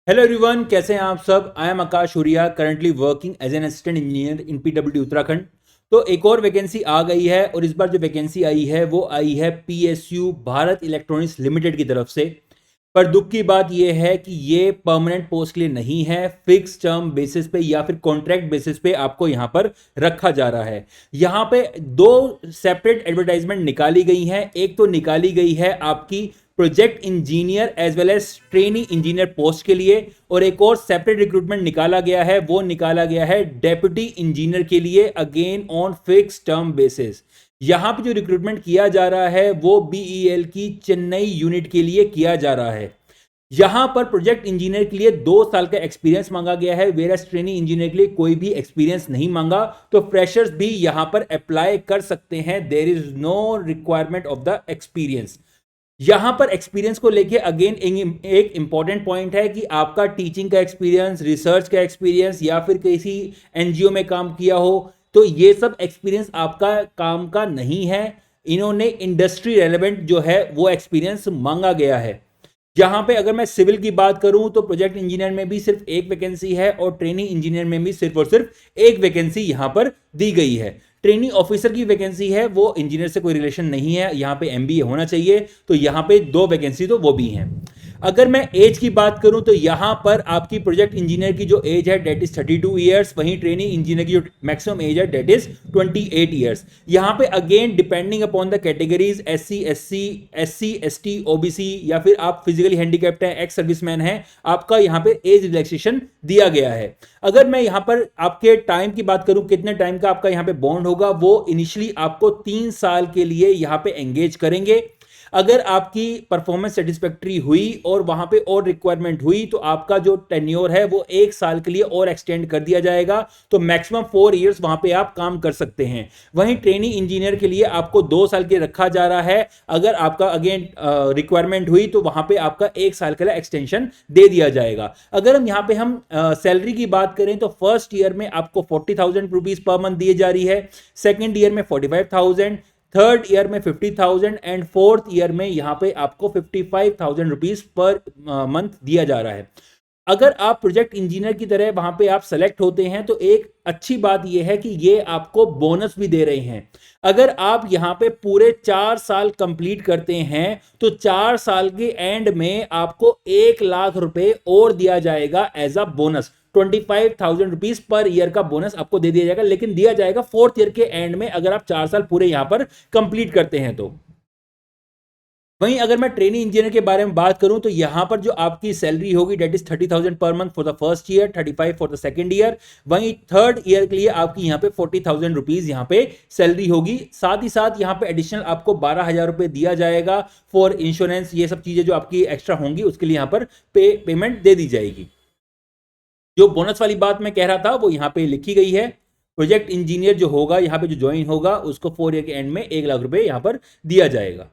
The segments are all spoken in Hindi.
हेलो एवरीवन, कैसे हैं आप सब। I am Akash Huria, currently working as an assistant engineer in PWD Uttarakhand. तो एक और वैकेंसी आ गई है और इस बार जो वैकेंसी आई है वो आई है पीएसयू भारत इलेक्ट्रॉनिक्स लिमिटेड की तरफ से। पर दुख की बात यह है कि ये परमानेंट पोस्ट के लिए नहीं है, फिक्स टर्म बेसिस पे या फिर कॉन्ट्रैक्ट बेसिस पे आपको यहां पर रखा जा रहा है। यहां पे दो सेपरेट एडवर्टाइजमेंट निकाली गई हैं। एक तो निकाली गई है आपकी project engineer as well as trainee engineer post के लिए, और एक और सेपरेट रिक्रूटमेंट निकाला गया है, वो निकाला गया है डेप्यूटी इंजीनियर के लिए, again on fix term basis. यहां पे जो रिक्रूटमेंट किया जा रहा है वो बीईएल की चेन्नई यूनिट के लिए किया जा रहा है। यहां पर प्रोजेक्ट इंजीनियर के लिए 2 साल का एक्सपीरियंस मांगा गया है, वेरस ट्रेनिंग इंजीनियर के लिए कोई भी एक्सपीरियंस नहीं मांगा। तो फ्रेशर्स भी यहां पर अप्लाई कर सकते हैं, there is no requirement of the experience. यहां पर एक्सपीरियंस को लेके अगेन एक इंपॉर्टेंट पॉइंट है कि आपका टीचिंग का एक्सपीरियंस, रिसर्च का एक्सपीरियंस या फिर किसी एनजीओ में काम किया हो, तो ये सब एक्सपीरियंस आपका काम का नहीं है। इन्होंने इंडस्ट्री रेलेवेंट जो है वो एक्सपीरियंस मांगा गया है। यहां पे अगर मैं सिविल की बात करूं तो प्रोजेक्ट इंजीनियर में भी सिर्फ एक वैकेंसी है और ट्रेनिंग इंजीनियर में भी सिर्फ और सिर्फ एक वैकेंसी यहां पर दी गई है। ट्रेनिंग ऑफिसर की वैकेंसी है, वो इंजीनियर से कोई रिलेशन नहीं है, यहां पे एमबीए होना चाहिए, तो यहां पे 2 वैकेंसी तो वो भी हैं। अगर मैं एज की बात करूं तो यहां पर आपकी प्रोजेक्ट इंजीनियर की जो एज है डेट इज 32 ईयर्स, वहीं ट्रेनिंग इंजीनियर की जो मैक्सिमम एज है डेट इज 28 ईयर्स। यहां पे again depending upon the categories, SC ST OBC या फिर आप फिजिकली हैंडीकैप्ड है, एक्स सर्विसमैन है, आपका यहां पे एज रिलैक्सेशन दिया गया है। अगर मैं यहां पर आपके टाइम की बात करूं, कितने टाइम का आपका यहां पे बॉन्ड होगा, वो इनिशियली आपको 3 साल के लिए यहां पे एंगेज करेंगे। अगर आपकी परफॉर्मेंस सेटिस्फैक्ट्री हुई और वहां पे और रिक्वायरमेंट हुई तो आपका जो टेन्योर है वो 1 साल के लिए और एक्सटेंड कर दिया जाएगा, तो मैक्सिमम 4 इयर्स वहां पे आप काम कर सकते हैं। वहीं ट्रेनिंग इंजीनियर के लिए आपको 2 साल के रखा जा रहा है। अगर आपका अगेन रिक्वायरमेंट हुई तो वहां पे आपका 1 साल के लिए एक्सटेंशन दे दिया जाएगा। अगर हम यहाँ पे हम सैलरी की बात करें तो फर्स्ट ईयर में आपको 40,000 रुपीज पर मंथ दी जा रही है, सेकेंड ईयर में 45,000, थर्ड ईयर में 50,000 एंड फोर्थ ईयर में यहां पे आपको 55,000 रुपीज पर मंथ दिया जा रहा है। अगर आप प्रोजेक्ट इंजीनियर की तरह वहां पे आप सेलेक्ट होते हैं तो एक अच्छी बात यह है कि ये आपको बोनस भी दे रहे हैं। अगर आप यहां पे पूरे 4 साल कंप्लीट करते हैं तो 4 साल के एंड में आपको 1 लाख रुपए और दिया जाएगा as a bonus. 25,000 rupees per year का बोनस आपको दे दिया जाएगा, लेकिन दिया जाएगा फोर्थ ईयर के एंड में, अगर आप 4 साल पूरे यहां पर कंप्लीट करते हैं तो। वहीं अगर मैं ट्रेनिंग इंजीनियर के बारे में बात करूं तो यहां पर जो आपकी सैलरी होगी date is 30,000 per month for the first year, 35 for the second year. वहीं थर्ड ईयर के लिए आपकी यहां पे 40,000 रुपीज यहां पे सैलरी होगी। साथ ही साथ यहां पे एडिशनल आपको 12,000 रुपए दिया जाएगा फॉर इंश्योरेंस, ये सब चीजें जो आपकी एक्स्ट्रा होंगी उसके लिए यहां पर पेमेंट दे दी जाएगी। जो बोनस वाली बात मैं कह रहा था वो यहां पे लिखी गई है। प्रोजेक्ट इंजीनियर जो होगा यहां पे जो ज्वाइन होगा उसको 4 ईयर के एंड में 1 लाख रुपए यहां पर दिया जाएगा।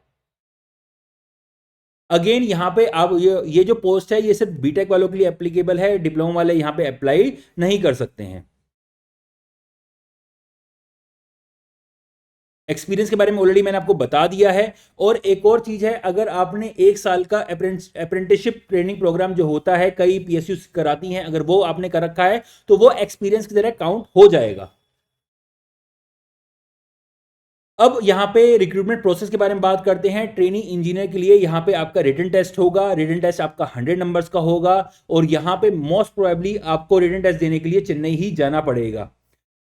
अगेन यहां पे आप ये जो पोस्ट है ये सिर्फ बीटेक वालों के लिए एप्लीकेबल है, डिप्लोमा वाले यहां पे अप्लाई नहीं कर सकते हैं। एक्सपीरियंस के बारे में ऑलरेडी मैंने आपको बता दिया है। और एक और चीज है, अगर आपने 1 साल का अप्रेंटिसशिप ट्रेनिंग प्रोग्राम जो होता है, कई पीएसयू कराती हैं, अगर वो आपने कर रखा है तो वो एक्सपीरियंस की तरह काउंट हो जाएगा। अब यहां पे रिक्रूटमेंट प्रोसेस के बारे में बात करते हैं। ट्रेनिंग इंजीनियर के लिए यहां पे आपका रिटन टेस्ट होगा, रिटन टेस्ट आपका 100 नंबर्स का होगा, और यहां पे मोस्ट प्रोबेबली आपको रिटन टेस्ट देने के लिए चेन्नई ही जाना पड़ेगा।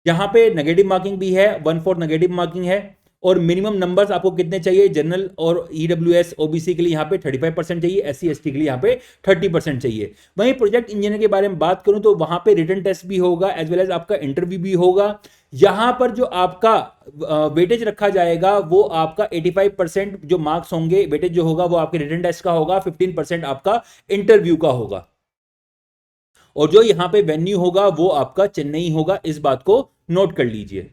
यहां पे नेगेटिव मार्किंग भी है, 1/4 नेगेटिव मार्किंग है। और मिनिमम नंबर्स आपको कितने चाहिए, जनरल और ईडब्ल्यूएस ओबीसी के लिए यहां पे 35% चाहिए, एससी एसटी के लिए यहां पे 30% चाहिए। वहीं प्रोजेक्ट इंजीनियर के बारे में बात करूं तो वहां पे रिटन टेस्ट भी होगा एज वेल एज आपका इंटरव्यू भी होगा। यहां पर जो आपका वेटेज रखा जाएगा वो आपका 85% जो मार्क्स होंगे, वेटेज जो होगा वो आपके रिटन टेस्ट का होगा, 15% आपका इंटरव्यू का होगा। और जो यहां पे वेन्यू होगा वो आपका चेन्नई होगा, इस बात को नोट कर लीजिए।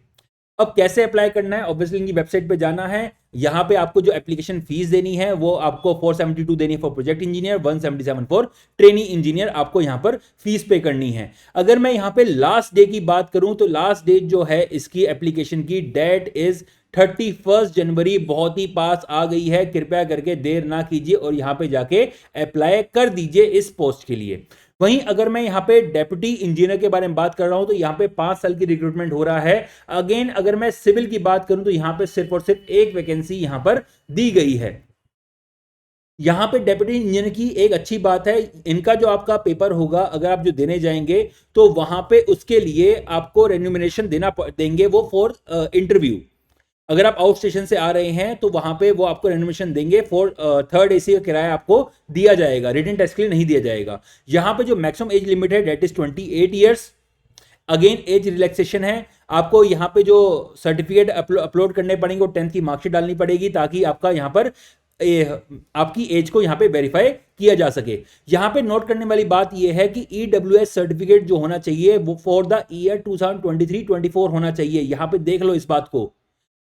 अब कैसे अप्लाई करना है, ऑब्वियसली इनकी वेबसाइट पे जाना है। यहां पे आपको जो एप्लीकेशन फीस देनी है वो आपको 472 देनी है for project engineer, 177 for training engineer, आपको यहां पर फीस पे करनी है। अगर मैं यहां पे लास्ट डे की बात करूं तो लास्ट डेट जो है इसकी एप्लीकेशन की डेट इज 31 जनवरी बहुत ही पास आ गई है, कृपया करके देर ना कीजिए और यहां पे जाके अप्लाई कर दीजिए इस पोस्ट के लिए। वहीं अगर मैं यहां पे डेप्यूटी इंजीनियर के बारे में बात कर रहा हूं तो यहां पे 5 साल की रिक्रूटमेंट हो रहा है। अगेन अगर मैं सिविल की बात करूं तो यहां पे सिर्फ और सिर्फ एक वैकेंसी यहां पर दी गई है। यहां पे डेप्यूटी इंजीनियर की एक अच्छी बात है, इनका जो आपका पेपर होगा अगर आप जो देने जाएंगे तो वहां पे उसके लिए आपको रेन्यूमरेशन देंगे वो फॉर इंटरव्यू। अगर आप आउट स्टेशन से आ रहे हैं तो वहां पे वो आपको रेनोवेशन देंगे फॉर थर्ड एसी का किराया आपको दिया जाएगा, रिटन टेस्ट के लिए नहीं दिया जाएगा। यहां पे जो मैक्सिमम एज लिमिट है that is 28 years. Again age relaxation है, आपको यहां पे जो सर्टिफिकेट अपलोड करने पड़ेंगे वो 10th की मार्कशीट डालनी पड़ेगी ताकि आपका यहां पर आपकी एज को यहां पे वेरीफाई किया जा सके। यहां पे नोट करने वाली बात यह है कि ईडब्ल्यूएस सर्टिफिकेट जो होना चाहिए वो फॉर द ईयर 2023-24 होना चाहिए। यहां पे देख लो इस बात को,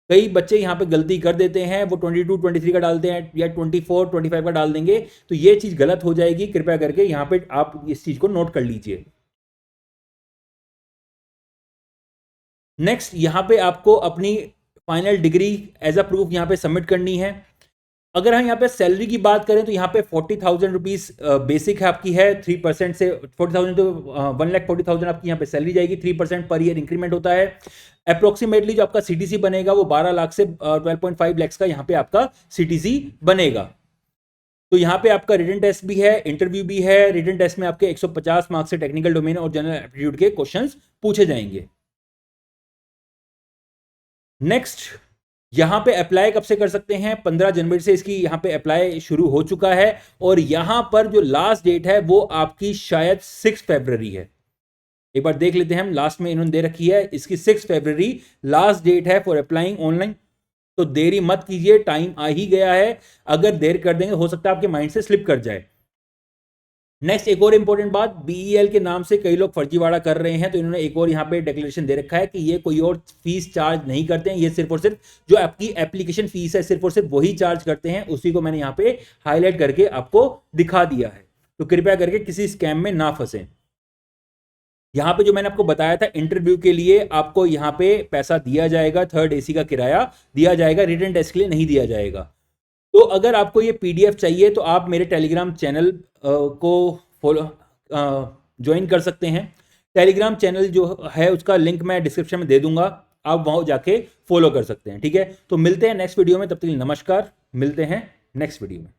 कई बच्चे यहां पे गलती कर देते हैं, वो 22-23 का डालते हैं या 24-25 का डाल देंगे, तो ये चीज गलत हो जाएगी। कृपया करके यहां पे आप इस चीज को नोट कर लीजिए। नेक्स्ट यहां पे आपको अपनी final degree as a proof यहां पे सबमिट करनी है। अगर हम यहाँ पे सैलरी की बात करें तो यहाँ पे 40,000 रुपीज बेसिक है आपकी है, 3% से 40,000 तो 1,40,000 आपकी यहाँ पे सैलरी जाएगी, 3% पर ईयर इंक्रीमेंट होता है। अप्रोक्सीमेटली जो आपका सीटीसी बनेगा वो 12 लाख से 12.5 लाख का यहाँ पे आपका सीटीसी बनेगा। तो यहाँ पे आपका रिटन टेस्ट भी है, इंटरव्यू भी है। रिटन टेस्ट में आपके 150 मार्क्स से टेक्निकल डोमेन और जनरल एप्टीट्यूड के क्वेश्चंस पूछे जाएंगे। नेक्स्ट यहां पे अप्लाई कब से कर सकते हैं? 15 जनवरी से इसकी यहां पे अप्लाई शुरू हो चुका है और यहां पर जो लास्ट डेट है वो आपकी शायद 6 फरवरी है। एक बार देख लेते हैं हम, लास्ट में इन्होंने दे रखी है इसकी 6 फरवरी लास्ट डेट है फॉर अप्लाइंग ऑनलाइन। तो देरी मत कीजिए, टाइम आ ही गया है। अगर देर कर देंगे हो सकता है आपके माइंड से स्लिप कर जाए। नेक्स्ट एक और इंपॉर्टेंट बात, बीईएल के नाम से कई लोग फर्जीवाड़ा कर रहे हैं, तो इन्होंने एक और यहाँ पे डिक्लेरेशन दे रखा है कि ये कोई और फीस चार्ज नहीं करते हैं, ये सिर्फ और सिर्फ जो आपकी एप्लीकेशन फीस है सिर्फ और सिर्फ वही चार्ज करते हैं। उसी को मैंने यहाँ पे हाईलाइट करके आपको दिखा दिया है, तो कृपया करके किसी स्कैम में ना फंसे। यहाँ पे जो मैंने आपको बताया था इंटरव्यू के लिए आपको यहाँ पे पैसा दिया जाएगा, थर्ड एसी का किराया दिया जाएगा, रिटन टेस्ट के लिए नहीं दिया जाएगा। तो अगर आपको ये पीडीएफ चाहिए तो आप मेरे टेलीग्राम चैनल को फॉलो ज्वाइन कर सकते हैं। टेलीग्राम चैनल जो है उसका लिंक मैं डिस्क्रिप्शन में दे दूंगा, आप वहां जाके फॉलो कर सकते हैं। ठीक है, तो मिलते हैं नेक्स्ट वीडियो में, तब तक के लिए नमस्कार, मिलते हैं नेक्स्ट वीडियो में।